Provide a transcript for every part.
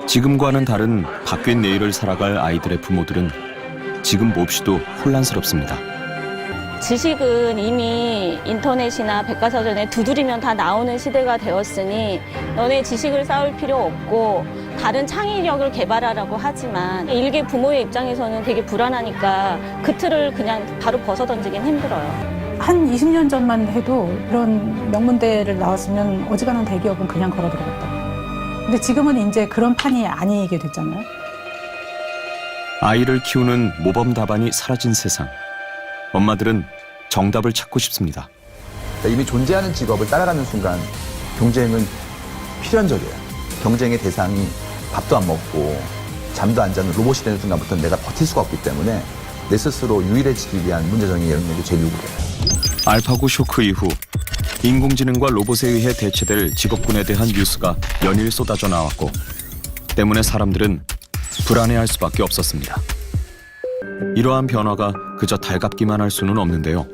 지금과는 다른 바뀐 내일을 살아갈 아이들의 부모들은 지금 몹시도 혼란스럽습니다. 지식은 이미 인터넷이나 백과사전에 두드리면 다 나오는 시대가 되었으니 너네 지식을 쌓을 필요 없고 다른 창의력을 개발하라고 하지만 일개 부모의 입장에서는 되게 불안하니까 그 틀을 그냥 바로 벗어던지긴 힘들어요. 한 20년 전만 해도 이런 명문대를 나왔으면 어지간한 대기업은 그냥 걸어 들어갔다. 근데 지금은 이제 그런 판이 아니게 됐잖아요. 아이를 키우는 모범 답안이 사라진 세상. 엄마들은 정답을 찾고 싶습니다. 이미 존재하는 직업을 따라가는 순간 경쟁은 필연적이에요. 경쟁의 대상이 밥도 안 먹고 잠도 안 자는 로봇이 되는 순간부터 내가 버틸 수가 없기 때문에 내 스스로 유일해지기 위한 문제적인 영역이 제일 요구돼요. 알파고 쇼크 이후 인공지능과 로봇에 의해 대체될 직업군에 대한 뉴스가 연일 쏟아져 나왔고 때문에 사람들은 불안해할 수밖에 없었습니다. 이러한 변화가 그저 달갑기만 할 수는 없는데요.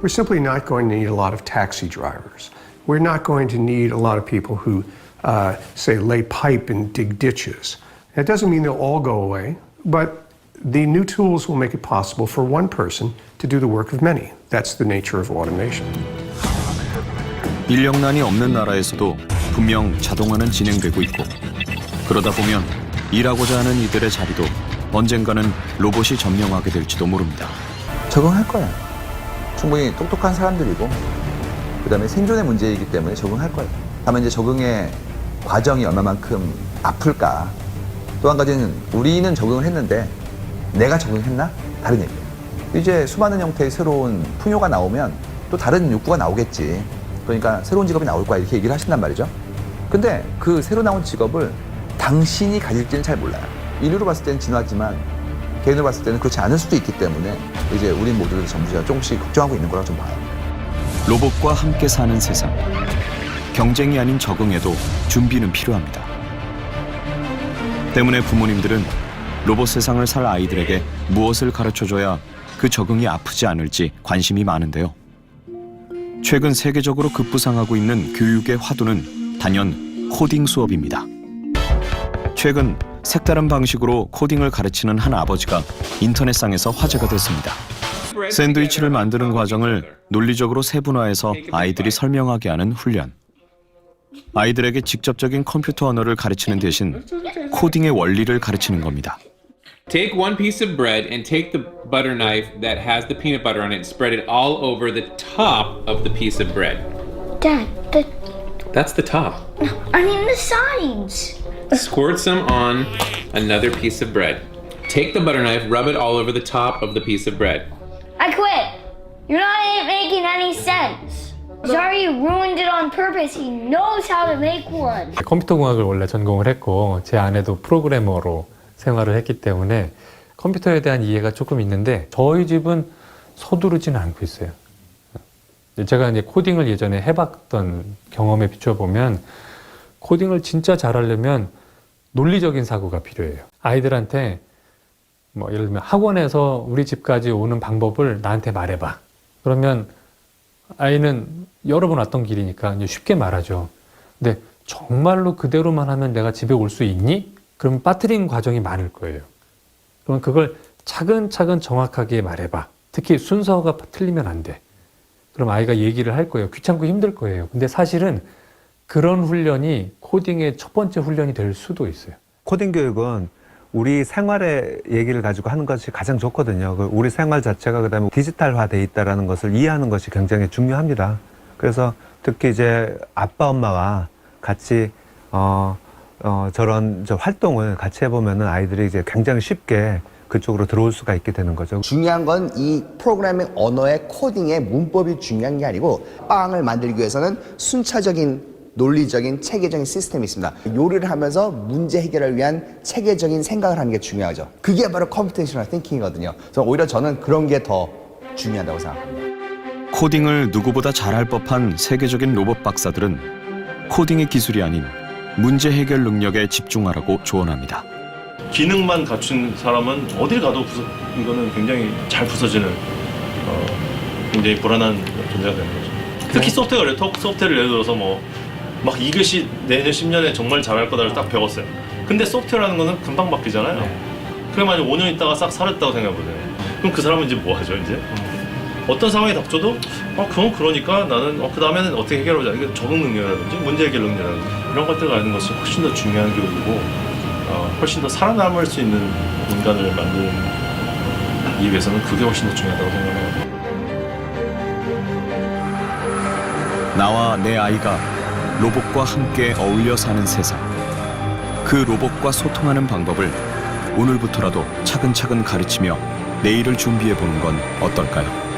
We're simply not going to need a lot of taxi drivers. We're not going to need a lot of people who, say, lay pipe and dig ditches. That doesn't mean they'll all go away, but the new tools will make it possible for one person to do the work of many. That's the nature of automation. 인력난이 없는 나라에서도 분명 자동화는 진행되고 있고 그러다 보면 일하고자 하는 이들의 자리도 언젠가는 로봇이 점령하게 될지도 모릅니다. 적응할 거예요. 충분히 똑똑한 사람들이고 그다음에 생존의 문제이기 때문에 적응할 거예요. 다만 이제 적응의 과정이 얼마만큼 아플까. 또 한 가지는 우리는 적응을 했는데 내가 적응했나? 다른 얘기예요. 이제 수많은 형태의 새로운 풍요가 나오면 또 다른 욕구가 나오겠지. 그러니까 새로운 직업이 나올 거야 이렇게 얘기를 하신단 말이죠. 근데 그 새로 나온 직업을 당신이 가질지는 잘 몰라요. 인류로 봤을 때는 진화지만 개인으로 봤을 때는 그렇지 않을 수도 있기 때문에 이제 우리 모두들 전부 조금씩 걱정하고 있는 거라고 좀 봐요. 로봇과 함께 사는 세상. 경쟁이 아닌 적응에도 준비는 필요합니다. 때문에 부모님들은 로봇 세상을 살 아이들에게 무엇을 가르쳐줘야 그 적응이 아프지 않을지 관심이 많은데요. 최근 세계적으로 급부상하고 있는 교육의 화두는 단연 코딩 수업입니다. 최근 색다른 방식으로 코딩을 가르치는 한 아버지가 인터넷상에서 화제가 됐습니다. 샌드위치를 만드는 과정을 논리적으로 세분화해서 아이들이 설명하게 하는 훈련. 아이들에게 직접적인 컴퓨터 언어를 가르치는 대신 코딩의 원리를 가르치는 겁니다. Take one piece of bread and take the butter knife that has the peanut butter on it and spread it all over the top of the piece of bread. Dad, That's the top. I mean the sides. Squirt some on another piece of bread. Take the butter knife, rub it all over the top of the piece of bread. I quit. You're not making any sense. Zari ruined it on purpose. He knows how to make one. 컴퓨터 공학을 원래 전공을 했고 제 아내도 프로그래머로 생활을 했기 때문에 컴퓨터에 대한 이해가 조금 있는데 저희 집은 서두르지는 않고 있어요. 제가 이제 코딩을 예전에 해봤던 경험에 비춰보면 코딩을 진짜 잘하려면 논리적인 사고가 필요해요. 아이들한테 뭐 예를 들면 학원에서 우리 집까지 오는 방법을 나한테 말해봐. 그러면 아이는 여러 번 왔던 길이니까 이제 쉽게 말하죠. 근데 정말로 그대로만 하면 내가 집에 올 수 있니? 그럼 빠뜨린 과정이 많을 거예요. 그럼 그걸 차근차근 정확하게 말해봐. 특히 순서가 틀리면 안 돼. 그럼 아이가 얘기를 할 거예요. 귀찮고 힘들 거예요. 근데 사실은 그런 훈련이 코딩의 첫 번째 훈련이 될 수도 있어요. 코딩 교육은 우리 생활의 얘기를 가지고 하는 것이 가장 좋거든요. 우리 생활 자체가 그다음에 디지털화돼 있다는 것을 이해하는 것이 굉장히 중요합니다. 그래서 특히 이제 아빠 엄마와 같이 저런 활동을 같이 해보면은 아이들이 이제 굉장히 쉽게 그쪽으로 들어올 수가 있게 되는 거죠. 중요한 건 이 프로그래밍 언어의 코딩의 문법이 중요한 게 아니고 빵을 만들기 위해서는 순차적인 논리적인 체계적인 시스템이 있습니다. 요리를 하면서 문제 해결을 위한 체계적인 생각을 하는 게 중요하죠. 그게 바로 컴퓨테이셔널 띵킹이거든요. 그래서 오히려 저는 그런 게 더 중요하다고 생각합니다. 코딩을 누구보다 잘할 법한 세계적인 로봇 박사들은 코딩의 기술이 아닌 문제 해결 능력에 집중하라고 조언합니다. 기능만 갖춘 사람은 어딜 가도 이거는 굉장히 잘 부서지는 굉장히 불안한 존재가 되는 거죠. 특히 소프트웨어를 예를 들어서 뭐 막 이것이 내년 10년에 정말 잘할 거다를 딱 배웠어요. 근데 소프트웨어라는 거는 금방 바뀌잖아요. 그래 만약 5년 있다가 싹 사렸다고 생각해보세요. 그럼 그 사람은 이제 뭐 하죠 이제? 어떤 상황이 닥쳐도 그건 그러니까 나는 그 다음에는 어떻게 해결하자. 이게 적응 능력이라든지 문제 해결 능력이라든지 이런 것들을 아는 것이 훨씬 더 중요한 교육이고 훨씬 더 살아남을 수 있는 인간을 만드는 위해서는 그게 훨씬 더 중요하다고 생각해요. 나와 내 아이가 로봇과 함께 어울려 사는 세상. 그 로봇과 소통하는 방법을 오늘부터라도 차근차근 가르치며 내일을 준비해 보는 건 어떨까요?